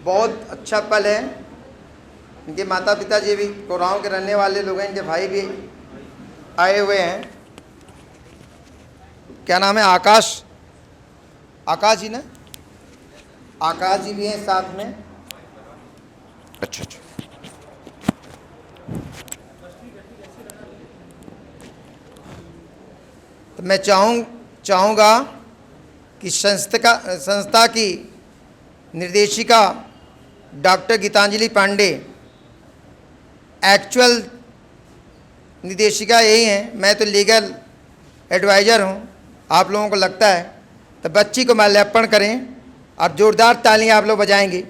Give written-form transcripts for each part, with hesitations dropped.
बहुत अच्छा पल है। इनके माता पिता जी भी कोरांव के रहने वाले लोग हैं, इनके भाई भी आए हुए हैं। क्या नाम है? आकाश, आकाश जी ना? आकाश जी भी हैं साथ में। अच्छा अच्छा। तो मैं चाहूँगा कि संस्था की निर्देशिका डॉक्टर गीतांजलि पांडे, एक्चुअल निर्देशिका यही हैं, मैं तो लीगल एडवाइज़र हूँ, आप लोगों को लगता है, तो बच्ची को माल्यार्पण करें और ज़ोरदार तालियां आप लोग बजाएंगे।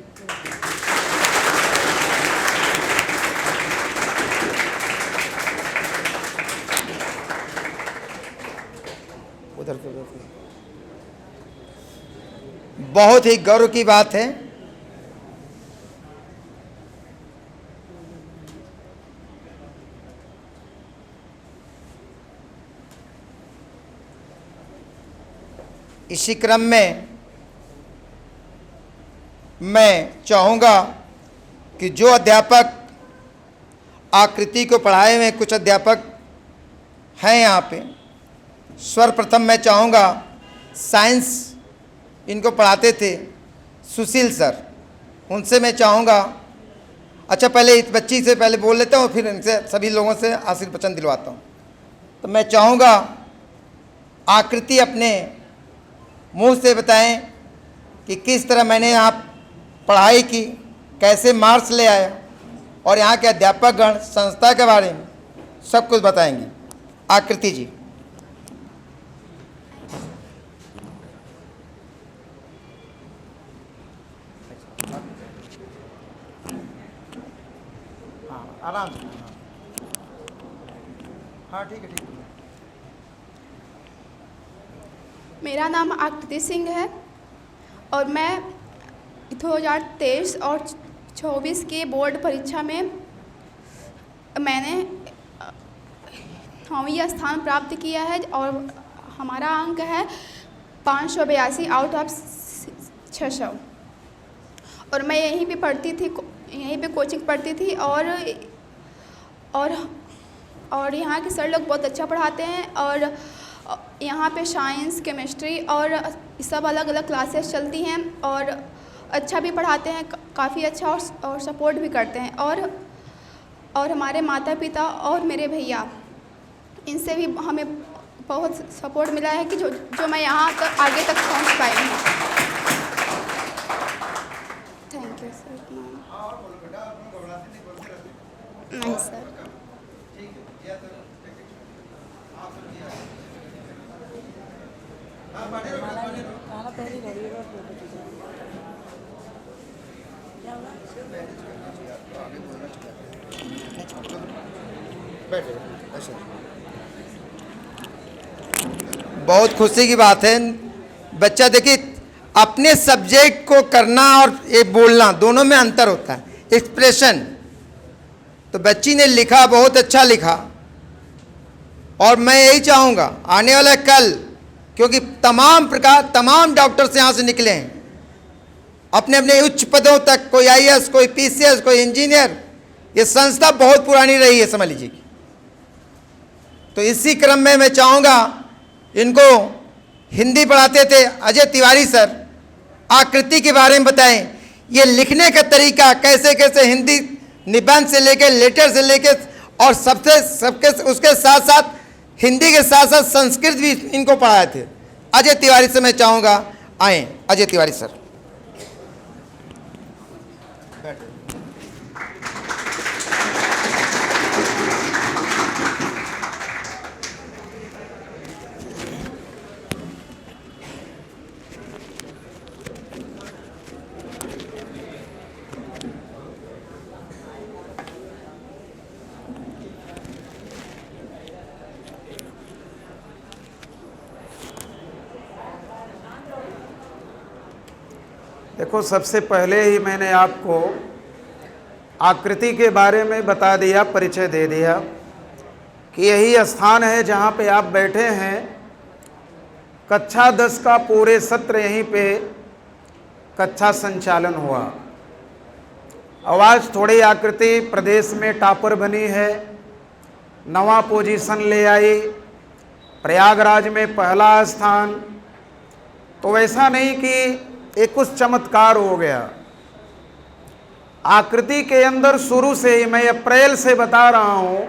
उधर बहुत ही गौरव की बात है। इसी क्रम में मैं चाहूँगा कि जो अध्यापक आकृति को पढ़ाए हुए, कुछ अध्यापक हैं यहाँ पे, सर्वप्रथम मैं चाहूँगा साइंस इनको पढ़ाते थे सुशील सर, उनसे मैं चाहूँगा, अच्छा पहले इस बच्ची से पहले बोल लेता हूँ, फिर इनसे सभी लोगों से आशीर्वचन दिलवाता हूँ। तो मैं चाहूँगा आकृति अपने मुंह से बताएं कि किस तरह मैंने यहाँ पढ़ाई की, कैसे मार्क्स ले आया, और यहाँ के अध्यापकगण संस्था के बारे में सब कुछ बताएंगी। आकृति जी। हाँ आराम से। हाँ ठीक है ठीक है। मेरा नाम आकृति सिंह है और मैं 2023 और 24 के बोर्ड परीक्षा में मैंने 9वीं स्थान प्राप्त किया है और हमारा अंक है 582 आउट ऑफ 600। और मैं यहीं पे पढ़ती थी, यहीं पे कोचिंग पढ़ती थी और यहाँ के सर लोग बहुत अच्छा पढ़ाते हैं और यहाँ पे साइंस, केमिस्ट्री और सब अलग अलग क्लासेस चलती हैं और अच्छा भी पढ़ाते हैं, काफ़ी अच्छा, और सपोर्ट भी करते हैं। और हमारे माता पिता और मेरे भैया, इनसे भी हमें बहुत सपोर्ट मिला है कि जो मैं यहाँ तक आगे तक पहुँच पाई हूँ। Thank you sir. नहीं सर। बहुत खुशी की बात है। बच्चा देखिए, अपने सब्जेक्ट को करना और ये बोलना दोनों में अंतर होता है, एक्सप्रेशन। तो बच्ची ने लिखा, बहुत अच्छा लिखा, और मैं यही चाहूँगा आने वाला कल, क्योंकि तमाम डॉक्टर्स यहाँ से निकले हैं अपने अपने उच्च पदों तक, कोई आईएएस, कोई पीसीएस, कोई इंजीनियर। ये संस्था बहुत पुरानी रही है, समझ लीजिए। तो इसी क्रम में मैं चाहूँगा, इनको हिंदी पढ़ाते थे अजय तिवारी सर, आकृति के बारे में बताएं, ये लिखने का तरीका कैसे कैसे, हिंदी निबंध से लेके, लेटर से लेके, और सबके उसके साथ साथ हिंदी के साथ साथ संस्कृत भी इनको पढ़ाए थे। अजय तिवारी से मैं चाहूँगा आए, अजय तिवारी सर। देखो, सबसे पहले ही मैंने आपको आकृति के बारे में बता दिया, परिचय दे दिया कि यही स्थान है जहाँ पे आप बैठे हैं। कक्षा 10 का पूरे सत्र यहीं पे कक्षा संचालन हुआ। और आज थोड़ी आकृति प्रदेश में टॉपर बनी है, नवा पोजीशन ले आई, प्रयागराज में पहला स्थान। तो ऐसा नहीं कि एक कुछ चमत्कार हो गया। आकृति के अंदर शुरू से ही, मैं अप्रैल से बता रहा हूँ,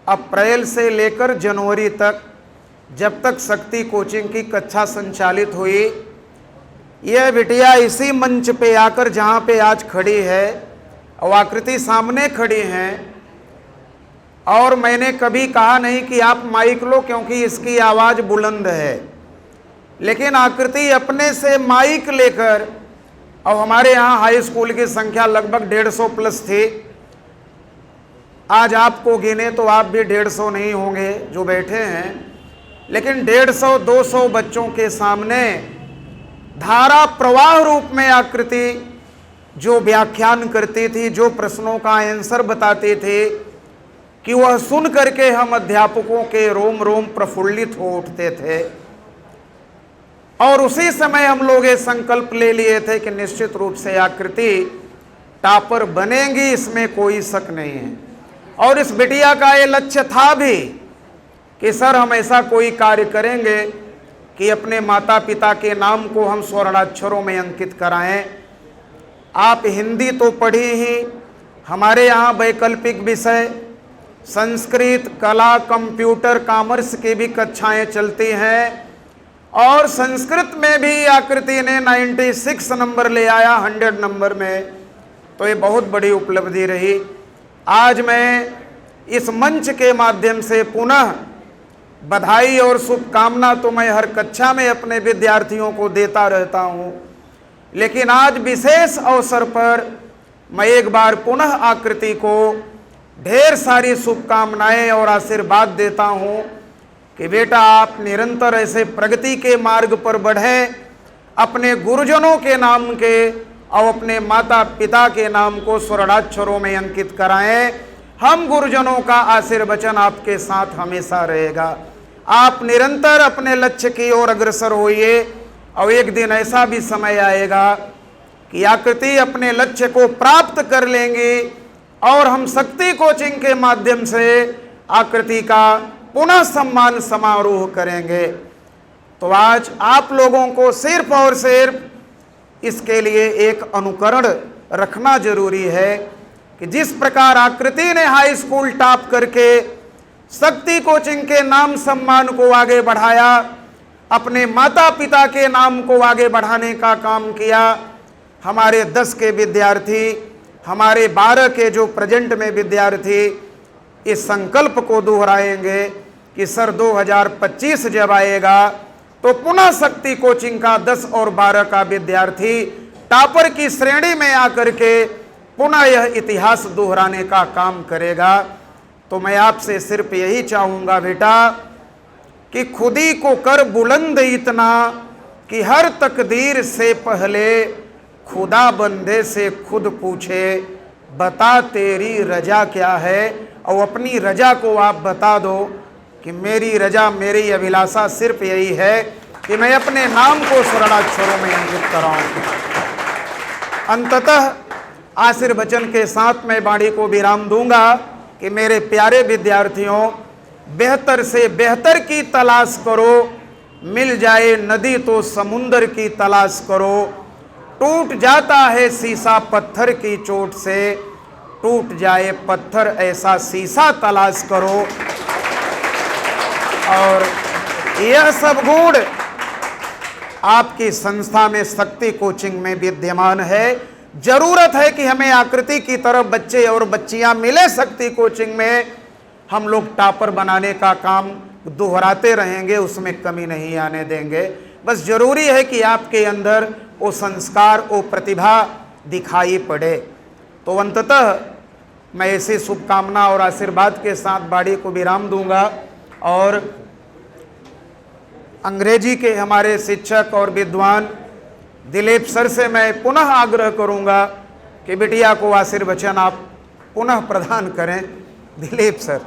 अप्रैल से लेकर जनवरी तक, जब तक शक्ति कोचिंग की कक्षा संचालित हुई, यह बिटिया इसी मंच पे आकर जहाँ पे आज खड़ी है और आकृति सामने खड़ी हैं, और मैंने कभी कहा नहीं कि आप माइक लो क्योंकि इसकी आवाज़ बुलंद है, लेकिन आकृति अपने से माइक लेकर, और हमारे यहाँ हाई स्कूल की संख्या लगभग 150 प्लस थी। आज आपको गिने तो आप भी 150 नहीं होंगे जो बैठे हैं, लेकिन 150-200 बच्चों के सामने धारा प्रवाह रूप में आकृति जो व्याख्यान करती थी, जो प्रश्नों का आंसर बताती थी, कि वह सुन करके हम अध्यापकों के रोम रोम प्रफुल्लित हो उठते थे। और उसी समय हम लोग ये संकल्प ले लिए थे कि निश्चित रूप से आकृति टॉपर बनेंगी, इसमें कोई शक नहीं है। और इस बिटिया का ये लक्ष्य था भी कि सर हम ऐसा कोई कार्य करेंगे कि अपने माता पिता के नाम को हम स्वर्णाक्षरों में अंकित कराएं। आप हिंदी तो पढ़ी ही, हमारे यहाँ वैकल्पिक विषय संस्कृत, कला, कंप्यूटर, कॉमर्स की भी कक्षाएं चलती हैं, और संस्कृत में भी आकृति ने 96 नंबर ले आया 100 नंबर में। तो ये बहुत बड़ी उपलब्धि रही। आज मैं इस मंच के माध्यम से पुनः बधाई और शुभकामना तो मैं हर कक्षा में अपने विद्यार्थियों को देता रहता हूँ, लेकिन आज विशेष अवसर पर मैं एक बार पुनः आकृति को ढेर सारी शुभकामनाएं और आशीर्वाद देता हूँ कि बेटा आप निरंतर ऐसे प्रगति के मार्ग पर बढ़ें, अपने गुरुजनों के नाम के और अपने माता पिता के नाम को स्वर्णाक्षरों में अंकित कराएं। हम गुरुजनों का आशीर्वचन आपके साथ हमेशा रहेगा। आप निरंतर अपने लक्ष्य की ओर अग्रसर होइए, और एक दिन ऐसा भी समय आएगा कि आकृति अपने लक्ष्य को प्राप्त कर लेंगी, और हम शक्ति कोचिंग के माध्यम से आकृति का पुनः सम्मान समारोह करेंगे। तो आज आप लोगों को सिर्फ और सिर्फ इसके लिए एक अनुकरण रखना जरूरी है कि जिस प्रकार आकृति ने हाई स्कूल टॉप करके शक्ति कोचिंग के नाम सम्मान को आगे बढ़ाया, अपने माता पिता के नाम को आगे बढ़ाने का काम किया, हमारे 10 के विद्यार्थी, हमारे 12 के जो प्रेजेंट में विद्यार्थी इस संकल्प को दोहराएंगे कि सर 2025 जब आएगा तो पुनः शक्ति कोचिंग का 10 और 12 का विद्यार्थी टॉपर की श्रेणी में आकर के पुनः यह इतिहास दोहराने का काम करेगा। तो मैं आपसे सिर्फ यही चाहूँगा बेटा कि खुद ही को कर बुलंद इतना कि हर तकदीर से पहले खुदा बंदे से खुद पूछे बता तेरी रजा क्या है, और अपनी रजा को आप बता दो कि मेरी रजा, मेरी अभिलाषा सिर्फ यही है कि मैं अपने नाम को स्वर्णाक्षरों में अंकित कराऊं। अंततः आशीर्वचन के साथ मैं वाणी को विराम दूंगा कि मेरे प्यारे विद्यार्थियों, बेहतर से बेहतर की तलाश करो, मिल जाए नदी तो समुंदर की तलाश करो, टूट जाता है शीशा पत्थर की चोट से, टूट जाए पत्थर ऐसा शीशा तलाश करो। और यह सब गुण आपकी संस्था में शक्ति कोचिंग में विद्यमान है। जरूरत है कि हमें आकृति की तरफ बच्चे और बच्चियां मिले शक्ति कोचिंग में। हम लोग टॉपर बनाने का काम दोहराते रहेंगे, उसमें कमी नहीं आने देंगे। बस जरूरी है कि आपके अंदर वो संस्कार, वो प्रतिभा दिखाई पड़े। तो अंततः मैं ऐसी शुभकामना और आशीर्वाद के साथ वाणी को विराम दूंगा, और अंग्रेजी के हमारे शिक्षक और विद्वान दिलीप सर से मैं पुनः आग्रह करूंगा कि बिटिया को आशीर्वचन आप पुनः प्रदान करें। Dilip sir.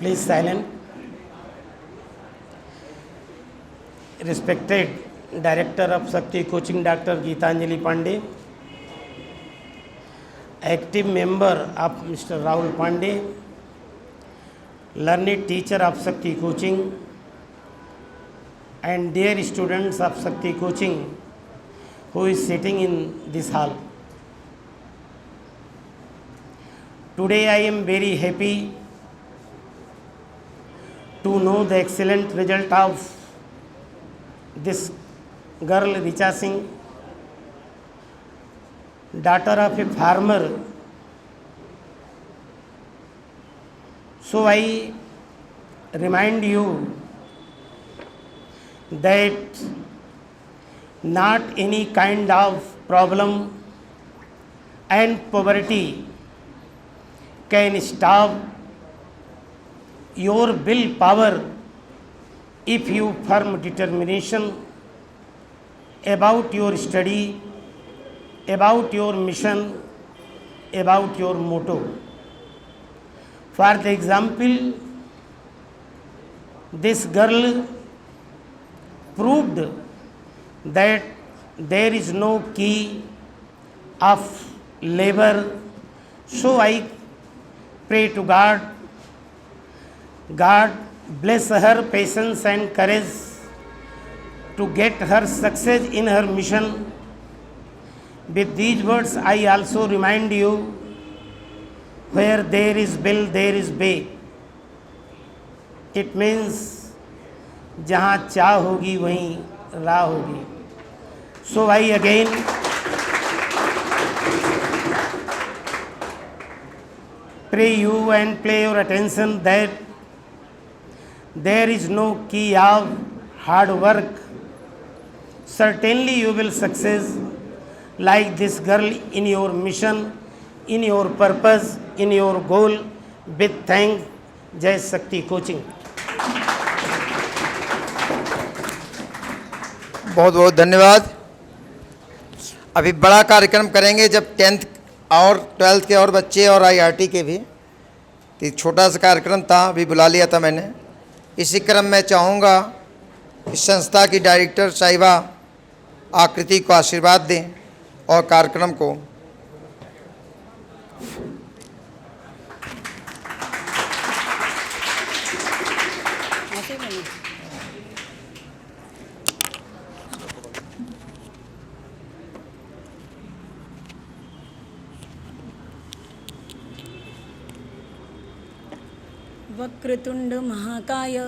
Please silent. Respected Director of Shakti Coaching, Dr. Geetanjali Pandey. Active member of Mr. Rahul Pandey. Learned teacher of Shakti Coaching. And dear students of Shakti Coaching who is sitting in this hall. Today I am very happy to know the excellent result of this girl Richa Singh, daughter of a farmer. So I remind you that not any kind of problem and poverty can stop your willpower if you firm determination about your study, about your mission, about your motto. For the example, this girl proved that there is no key of labor. So I pray to God, God bless her patience and courage to get her success in her mission. With these words, I also remind you, where there is will, there is way. It means, जहाँ चाह होगी वहीं राह होगी. So I again pray you and pay your attention that there is no key of hard work. Certainly you will success like this girl in your mission, in your purpose, in your goal. With thanks, Jai Shakti Coaching. बहुत बहुत धन्यवाद। अभी बड़ा कार्यक्रम करेंगे जब 10th और 12th के और बच्चे और IRT के भी, तो छोटा सा कार्यक्रम था, अभी बुला लिया था मैंने। इसी क्रम में चाहूँगा कि संस्था की डायरेक्टर साहिबा आकृति को आशीर्वाद दें और कार्यक्रम को वक्रतुंड महाकाय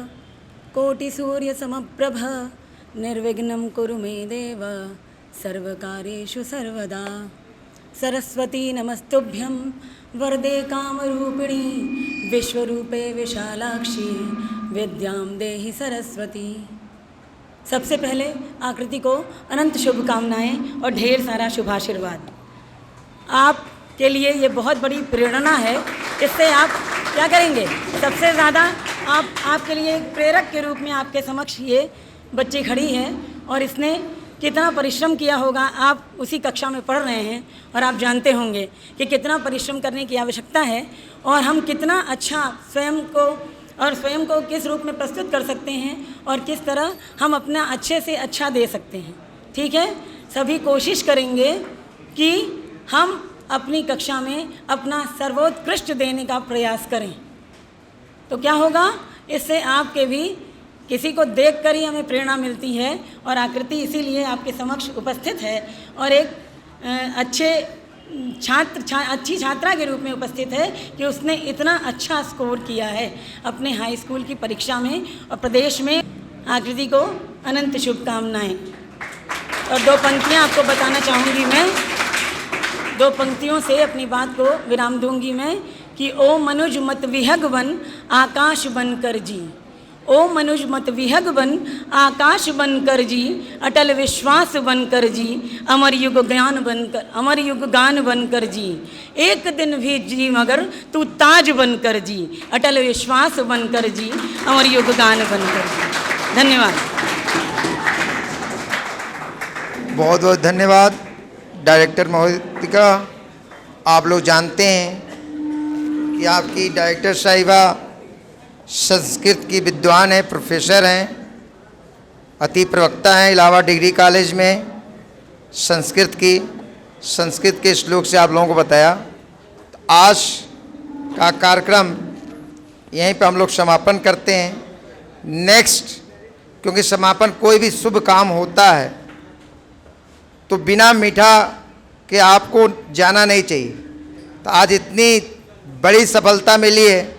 कोटिसूर्य समप्रभ निर्विघ्नं कुरु मे देव सर्वकार्येषु सर्वदा। सरस्वती नमस्तुभ्यं वरदे कामरूपिणी विश्वरूपे विशालाक्षी विद्यां देहि सरस्वती। सबसे पहले आकृति को अनंत शुभकामनाएं और ढेर सारा शुभाशीर्वाद। आपके लिए ये बहुत बड़ी प्रेरणा है। इससे आप क्या करेंगे, सबसे ज़्यादा आपके लिए एक प्रेरक के रूप में आपके समक्ष ये बच्ची खड़ी है और इसने कितना परिश्रम किया होगा। आप उसी कक्षा में पढ़ रहे हैं और आप जानते होंगे कि कितना परिश्रम करने की आवश्यकता है और हम कितना अच्छा स्वयं को किस रूप में प्रस्तुत कर सकते हैं और किस तरह हम अपना अच्छे से अच्छा दे सकते हैं। ठीक है, सभी कोशिश करेंगे कि हम अपनी कक्षा में अपना सर्वोत्कृष्ट देने का प्रयास करें। तो क्या होगा, इससे आपके भी किसी को देखकर ही हमें प्रेरणा मिलती है और आकृति इसीलिए आपके समक्ष उपस्थित है और एक अच्छी छात्रा के रूप में उपस्थित है कि उसने इतना अच्छा स्कोर किया है अपने हाई स्कूल की परीक्षा में और प्रदेश में। आकृति को अनंत शुभकामनाएं। और दो पंक्तियां आपको बताना चाहूँगी मैं, दो पंक्तियों से अपनी बात को विराम दूंगी मैं कि ओ मनुज मत विहग बन आकाश बनकर जी, ओ मनुज मत विहग बन आकाश बनकर जी, अटल विश्वास बनकर जी, अमर युग गान बनकर जी, एक दिन भी जी मगर तू ताज बनकर जी, अटल विश्वास बनकर जी, अमर युग गान बनकर जी। धन्यवाद। बहुत बहुत धन्यवाद डायरेक्टर महोदया। आप लोग जानते हैं कि आपकी डायरेक्टर साहिबा संस्कृत की विद्वान हैं, प्रोफेसर हैं, अति प्रवक्ता हैं इलाहाबाद डिग्री कॉलेज में संस्कृत के श्लोक से आप लोगों को बताया। तो आज का कार्यक्रम यहीं पे हम लोग समापन करते हैं। नेक्स्ट, क्योंकि समापन कोई भी शुभ काम होता है तो बिना मीठा के आपको जाना नहीं चाहिए। तो आज इतनी बड़ी सफलता मिली है